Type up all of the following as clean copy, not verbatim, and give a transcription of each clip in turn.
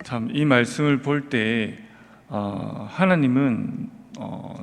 참 이 말씀을 볼 때 하나님은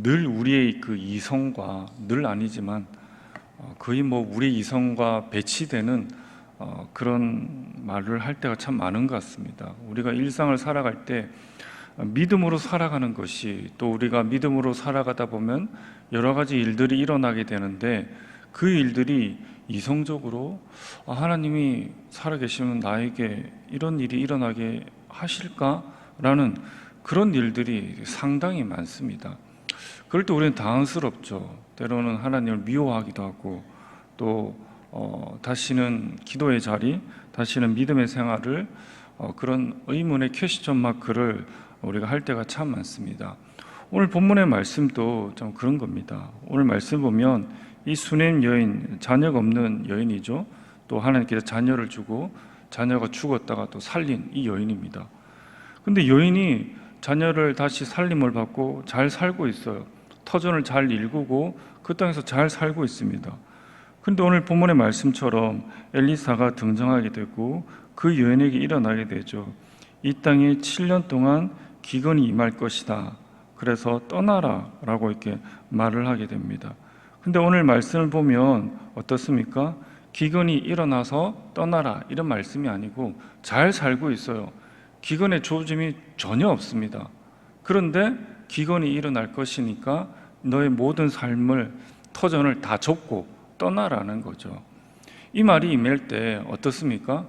늘 우리의 그 이성과 늘 아니지만 거의 우리 이성과 배치되는 그런 말을 할 때가 참 많은 것 같습니다. 우리가 일상을 살아갈 때 믿음으로 살아가는 것이, 또 우리가 믿음으로 살아가다 보면 여러 가지 일들이 일어나게 되는데, 그 일들이 이성적으로 하나님이 살아계시면 나에게 이런 일이 일어나게 하실까라는 그런 일들이 상당히 많습니다. 그럴 때 우리는 당황스럽죠. 때로는 하나님을 미워하기도 하고, 또 다시는 기도의 자리, 다시는 믿음의 생활을 그런 의문의 퀘스천 마크를 우리가 할 때가 참 많습니다. 오늘 본문의 말씀도 좀 그런 겁니다. 오늘 말씀 보면 이 수넴 여인, 자녀가 없는 여인이죠. 또 하나님께서 자녀를 주고 자녀가 죽었다가 또 살린 이 여인입니다. 근데 여인이 자녀를 다시 살림을 받고 잘 살고 있어요. 터전을 잘 일구고 그 땅에서 잘 살고 있습니다. 근데 오늘 본문의 말씀처럼 엘리사가 등장하게 되고 그 여인에게 일어나게 되죠. 이 땅에 7년 동안 기근이 임할 것이다. 그래서 떠나라 라고 이렇게 말을 하게 됩니다. 근데 오늘 말씀을 보면 어떻습니까? 기근이 일어나서 떠나라 이런 말씀이 아니고 잘 살고 있어요. 기근의 조짐이 전혀 없습니다. 그런데 기근이 일어날 것이니까 너의 모든 삶을, 터전을 다 접고 떠나라는 거죠. 이 말이 임할 때 어떻습니까?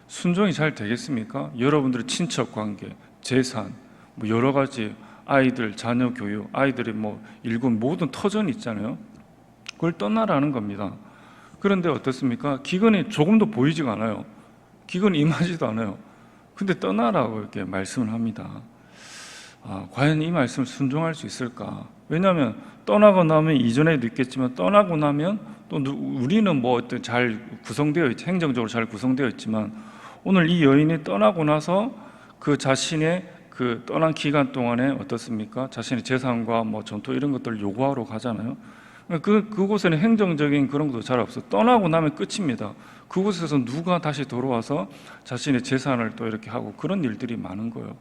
순종이 잘 되겠습니까? 여러분들의 친척 관계, 재산, 여러 가지 아이들, 자녀 교육, 아이들이 일군 모든 터전이 있잖아요. 그걸 떠나라는 겁니다. 그런데 어떻습니까? 기근이 조금도 보이지가 않아요. 기근이 임하지도 않아요. 근데 떠나라고 이렇게 말씀을 합니다. 과연 이 말씀을 순종할 수 있을까? 왜냐하면 떠나고 나면, 이전에도 있겠지만 떠나고 나면 또 우리는 어떤 잘 구성되어 있지, 행정적으로 잘 구성되어 있지만, 오늘 이 여인이 떠나고 나서 그 자신의 그 떠난 기간 동안에 어떻습니까? 자신의 재산과 전토 이런 것들을 요구하러 가잖아요. 그곳에는 행정적인 그런 것도 잘 없어요. 떠나고 나면 끝입니다. 그곳에서 누가 다시 돌아와서 자신의 재산을 또 이렇게 하고 그런 일들이 많은 거예요.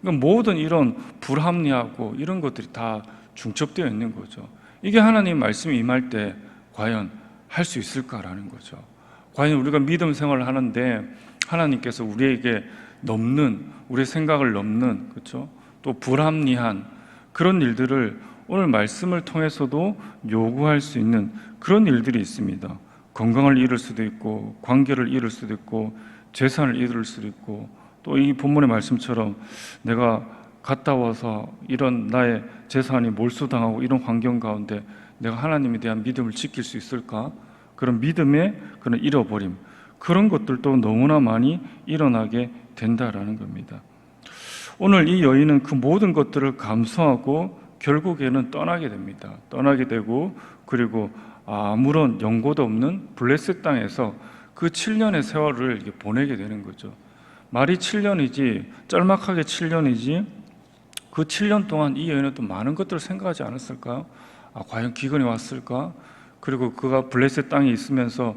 그러니까 모든 이런 불합리하고 이런 것들이 다 중첩되어 있는 거죠. 이게 하나님 말씀이 임할 때 과연 할 수 있을까라는 거죠. 과연 우리가 믿음 생활을 하는데 하나님께서 우리에게 우리의 생각을 넘는, 그렇죠? 또 불합리한 그런 일들을 오늘 말씀을 통해서도 요구할 수 있는 그런 일들이 있습니다. 건강을 잃을 수도 있고, 관계를 잃을 수도 있고, 재산을 잃을 수도 있고, 또 이 본문의 말씀처럼 내가 갔다 와서 이런 나의 재산이 몰수당하고 이런 환경 가운데 내가 하나님에 대한 믿음을 지킬 수 있을까? 그런 믿음의 그런 잃어버림, 그런 것들도 너무나 많이 일어나게 된다라는 겁니다. 오늘 이 여인은 그 모든 것들을 감수하고 결국에는 떠나게 됩니다. 떠나게 되고, 그리고 아무런 연고도 없는 블레셋 땅에서 그 7년의 세월을 이렇게 보내게 되는 거죠. 말이 7년이지, 짤막하게 7년이지, 그 7년 동안 이 여인은 또 많은 것들을 생각하지 않았을까요? 과연 기근이 왔을까? 그리고 그가 블레셋 땅에 있으면서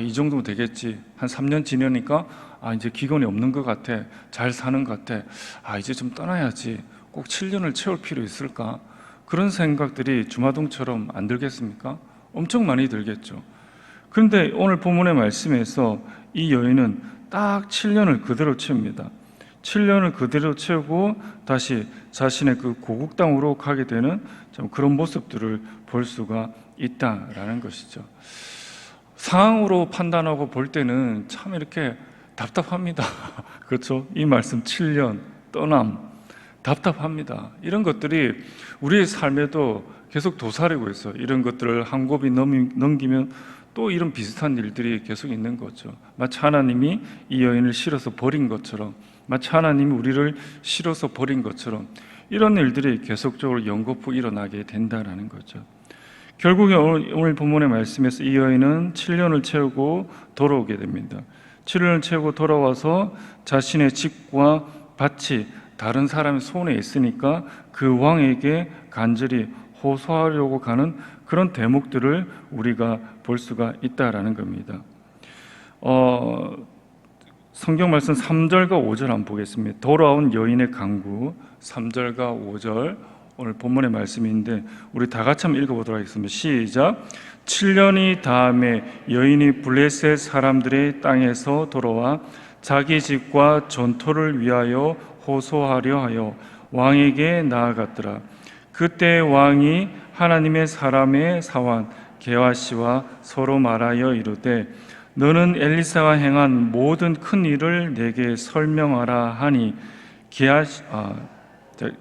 이 정도면 되겠지, 한 3년 지나니까 이제 기근이 없는 것 같아, 잘 사는 것 같아, 이제 좀 떠나야지, 꼭 7년을 채울 필요 있을까? 그런 생각들이 주마등처럼 안 들겠습니까? 엄청 많이 들겠죠. 그런데 오늘 본문의 말씀에서 이 여인은 딱 7년을 그대로 채웁니다. 7년을 그대로 채우고 다시 자신의 그 고국 땅으로 가게 되는 그런 모습들을 볼 수가 있다라는 것이죠. 상황으로 판단하고 볼 때는 참 이렇게 답답합니다. 그렇죠? 이 말씀 7년, 떠남, 답답합니다. 이런 것들이 우리의 삶에도 계속 도사리고 있어요. 이런 것들을 한 곱이 넘기면 또 이런 비슷한 일들이 계속 있는 거죠. 마치 하나님이 이 여인을 실어서 버린 것처럼, 마치 하나님이 우리를 실어서 버린 것처럼 이런 일들이 계속적으로 연거푸 일어나게 된다는 거죠. 결국에 오늘 본문의 말씀에서 이 여인은 7년을 채우고 돌아오게 됩니다. 7년을 채우고 돌아와서 자신의 집과 밭이 다른 사람의 손에 있으니까 그 왕에게 간절히 호소하려고 가는 그런 대목들을 우리가 볼 수가 있다라는 겁니다. 성경 말씀 3절과 5절 한번 보겠습니다. 돌아온 여인의 간구 3절과 5절 오늘 본문의 말씀인데 우리 다 같이 한번 읽어보도록 하겠습니다. 시작. 7년이 다음에 여인이 블레셋 사람들의 땅에서 돌아와 자기 집과 전토를 위하여 호소하려 하여 왕에게 나아갔더라. 그때 왕이 하나님의 사람의 사환 게하시와 서로 말하여 이르되 너는 엘리사가 행한 모든 큰 일을 내게 설명하라 하니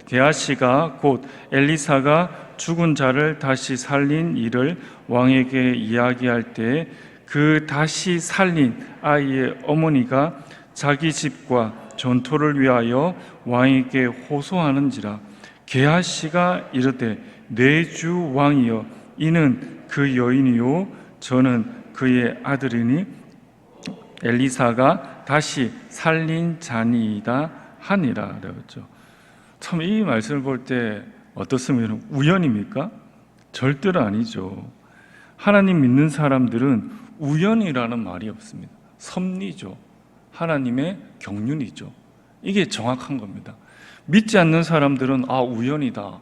게하시가 곧 엘리사가 죽은 자를 다시 살린 일을 왕에게 이야기할 때 그 다시 살린 아이의 어머니가 자기 집과 전토를 위하여 왕에게 호소하는지라. 게하시가 이르되 내 주 왕이여 이는 그 여인이요 저는 그의 아들이니 엘리사가 다시 살린 자니이다 하니라 그랬죠. 참 이 말씀을 볼 때 어떻습니까? 우연입니까? 절대로 아니죠. 하나님 믿는 사람들은 우연이라는 말이 없습니다. 섭리죠. 하나님의 경륜이죠. 이게 정확한 겁니다. 믿지 않는 사람들은 우연이다.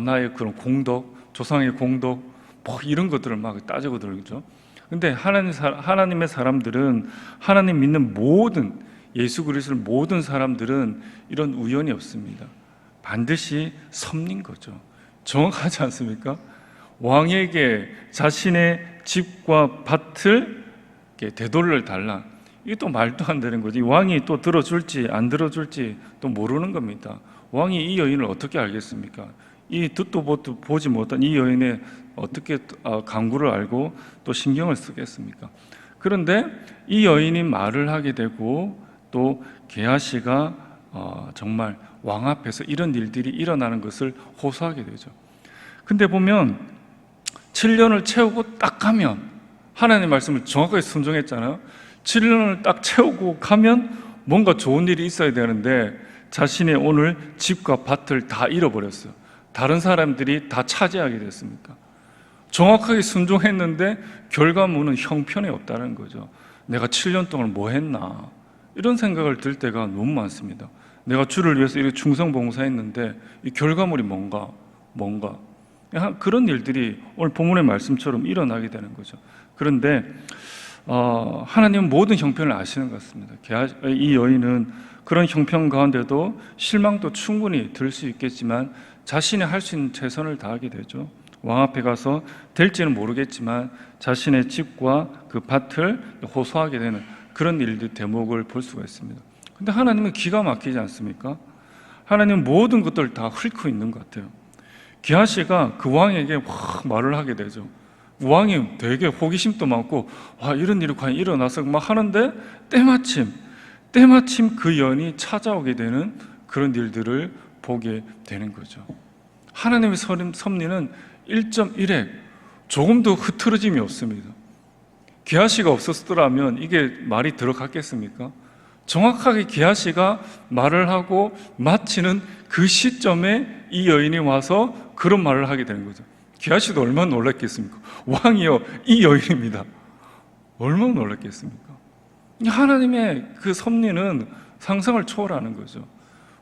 나의 그런 공덕, 조상의 공덕, 뭐 이런 것들을 막 따지고 들죠. 근데 하나님의 사람들은 하나님 믿는 모든 예수 그리스도를 모든 사람들은 이런 우연이 없습니다. 반드시 섭리인 거죠. 정확하지 않습니까? 왕에게 자신의 집과 밭을 되돌려 달라. 이게 또 말도 안 되는 거지. 왕이 또 들어줄지 안 들어줄지 또 모르는 겁니다. 왕이 이 여인을 어떻게 알겠습니까? 이 듣도 보지 못한 이 여인의 어떻게 간구를 알고 또 신경을 쓰겠습니까? 그런데 이 여인이 말을 하게 되고 또 게하시가 정말 왕 앞에서 이런 일들이 일어나는 것을 호소하게 되죠. 근데 보면 7년을 채우고 딱 가면 하나님의 말씀을 정확하게 순종했잖아요. 7년을 딱 채우고 가면 뭔가 좋은 일이 있어야 되는데 자신의 오늘 집과 밭을 다 잃어버렸어요. 다른 사람들이 다 차지하게 됐습니까? 정확하게 순종했는데 결과물은 형편이 없다는 거죠. 내가 7년 동안 뭐 했나 이런 생각을 들 때가 너무 많습니다. 내가 주를 위해서 이렇게 충성봉사했는데 이 결과물이 뭔가 그런 일들이 오늘 본문의 말씀처럼 일어나게 되는 거죠. 그런데 하나님은 모든 형편을 아시는 것 같습니다. 이 여인은 그런 형편 가운데도 실망도 충분히 들 수 있겠지만 자신이 할 수 있는 최선을 다하게 되죠. 왕 앞에 가서 될지는 모르겠지만 자신의 집과 그 밭을 호소하게 되는 그런 일들 대목을 볼 수가 있습니다. 근데 하나님은 기가 막히지 않습니까? 하나님은 모든 것들을 다 훑고 있는 것 같아요. 게하시가 그 왕에게 확 말을 하게 되죠. 왕이 되게 호기심도 많고 이런 일이 과연 일어나서 막 하는데 때마침 그 여인이 찾아오게 되는 그런 일들을 보게 되는 거죠. 하나님의 섭리는 1.1획 조금도 흐트러짐이 없습니다. 게하시가 없었더라면 이게 말이 들어갔겠습니까? 정확하게 게하시가 말을 하고 마치는 그 시점에 이 여인이 와서 그런 말을 하게 되는 거죠. 게하시도 얼마나 놀랐겠습니까? 왕이여 이 여인입니다. 얼마나 놀랐겠습니까? 하나님의 그 섭리는 상상을 초월하는 거죠.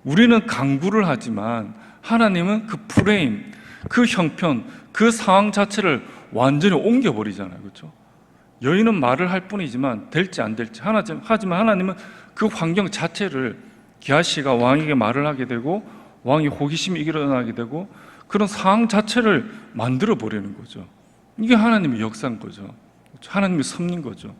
우리는 간구를 하지만 하나님은 그 프레임, 그 형편, 그 상황 자체를 완전히 옮겨버리잖아요. 그렇죠? 여인은 말을 할 뿐이지만 될지 안 될지 하지만 하나님은 그 환경 자체를 게하시가 왕에게 말을 하게 되고 왕이 호기심이 일어나게 되고 그런 상황 자체를 만들어 버리는 거죠. 이게 하나님의 역사인 거죠. 하나님의 섭리인 거죠.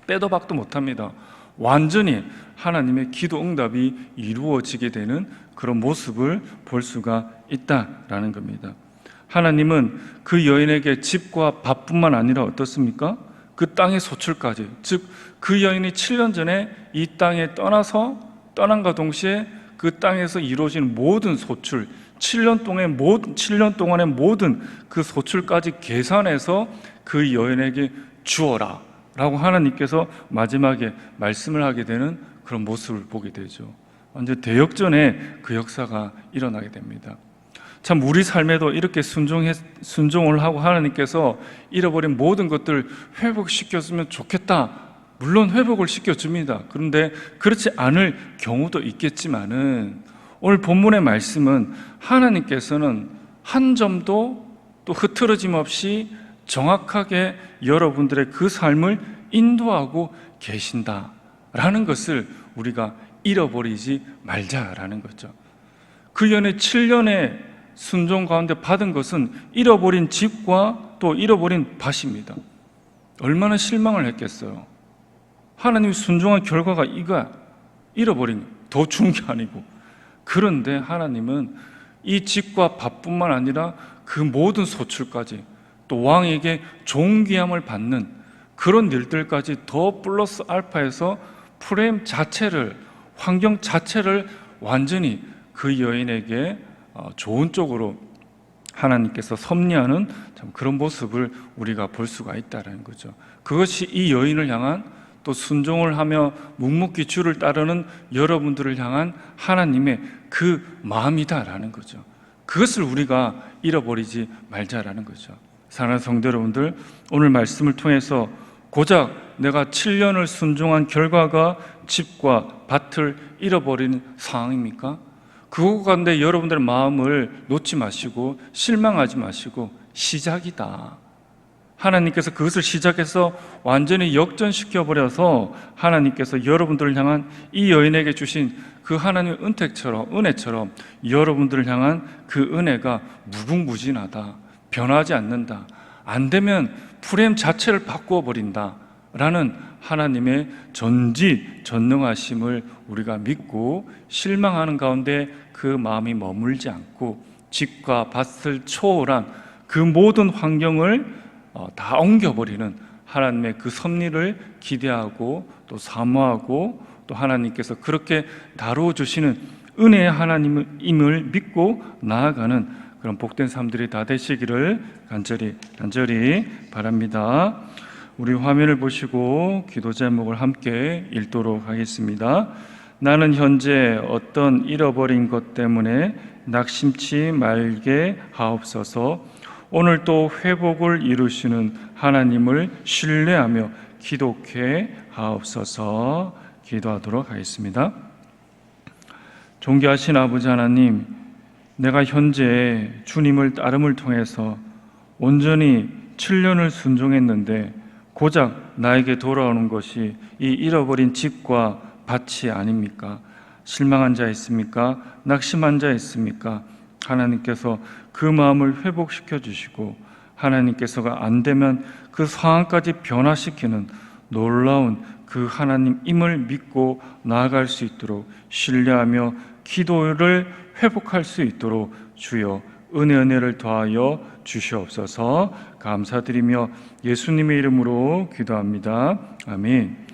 빼도 박도 못합니다. 완전히 하나님의 기도 응답이 이루어지게 되는 그런 모습을 볼 수가 있다라는 겁니다. 하나님은 그 여인에게 집과 밭뿐만 아니라 어떻습니까? 그 땅의 소출까지, 즉 그 여인이 7년 전에 이 땅에 떠난과 동시에 그 땅에서 이루어진 모든 소출, 7년 동안의 모든 그 소출까지 계산해서 그 여인에게 주어라 라고 하나님께서 마지막에 말씀을 하게 되는 그런 모습을 보게 되죠. 완전 대역전의 그 역사가 일어나게 됩니다. 참 우리 삶에도 이렇게 순종을 하고 하나님께서 잃어버린 모든 것들을 회복시켰으면 좋겠다. 물론 회복을 시켜줍니다. 그런데 그렇지 않을 경우도 있겠지만은 오늘 본문의 말씀은 하나님께서는 한 점도 또 흐트러짐 없이 정확하게 여러분들의 그 삶을 인도하고 계신다라는 것을 우리가 잃어버리지 말자라는 거죠. 그 연의 7년의 순종 가운데 받은 것은 잃어버린 집과 또 잃어버린 밭입니다. 얼마나 실망을 했겠어요. 하나님이 순종한 결과가 이거야. 잃어버린, 더 좋은 게 아니고. 그런데 하나님은 이 집과 밭뿐만 아니라 그 모든 소출까지 또 왕에게 존귀함을 받는 그런 일들까지 더 플러스 알파해서 프레임 자체를, 환경 자체를 완전히 그 여인에게 좋은 쪽으로 하나님께서 섭리하는 참 그런 모습을 우리가 볼 수가 있다는 거죠. 그것이 이 여인을 향한 또 순종을 하며 묵묵히 주를 따르는 여러분들을 향한 하나님의 그 마음이다라는 거죠. 그것을 우리가 잃어버리지 말자라는 거죠. 사랑하는 성도 여러분들, 오늘 말씀을 통해서 고작 내가 7년을 순종한 결과가 집과 밭을 잃어버리는 상황입니까? 그거 가운데 여러분들의 마음을 놓지 마시고 실망하지 마시고 시작이다. 하나님께서 그것을 시작해서 완전히 역전시켜버려서 하나님께서 여러분들을 향한 이 여인에게 주신 그 하나님의 은혜처럼 여러분들을 향한 그 은혜가 무궁무진하다. 변하지 않는다. 안 되면 프레임 자체를 바꾸어 버린다 라는 하나님의 전지전능하심을 우리가 믿고 실망하는 가운데 그 마음이 머물지 않고 집과 밭을 초월한 그 모든 환경을 다 옮겨버리는 하나님의 그 섭리를 기대하고 또 사모하고 또 하나님께서 그렇게 다루어 주시는 은혜의 하나님임을 믿고 나아가는 그런 복된 삶들이 다 되시기를 간절히 바랍니다. 우리 화면을 보시고 기도 제목을 함께 읽도록 하겠습니다. 나는 현재 어떤 잃어버린 것 때문에 낙심치 말게 하옵소서. 오늘 또 회복을 이루시는 하나님을 신뢰하며 기독해 하옵소서. 기도하도록 하겠습니다. 존귀하신 아버지 하나님, 내가 현재 주님을 따름을 통해서 온전히 7년을 순종했는데 고작 나에게 돌아오는 것이 이 잃어버린 집과 밭이 아닙니까? 실망한 자 있습니까? 낙심한 자 있습니까? 하나님께서 그 마음을 회복시켜 주시고 하나님께서가 안 되면 그 상황까지 변화시키는 놀라운 그 하나님임을 믿고 나아갈 수 있도록 신뢰하며 기도를 회복할 수 있도록 주여 은혜를 더하여 주시옵소서. 감사드리며 예수님의 이름으로 기도합니다. 아멘.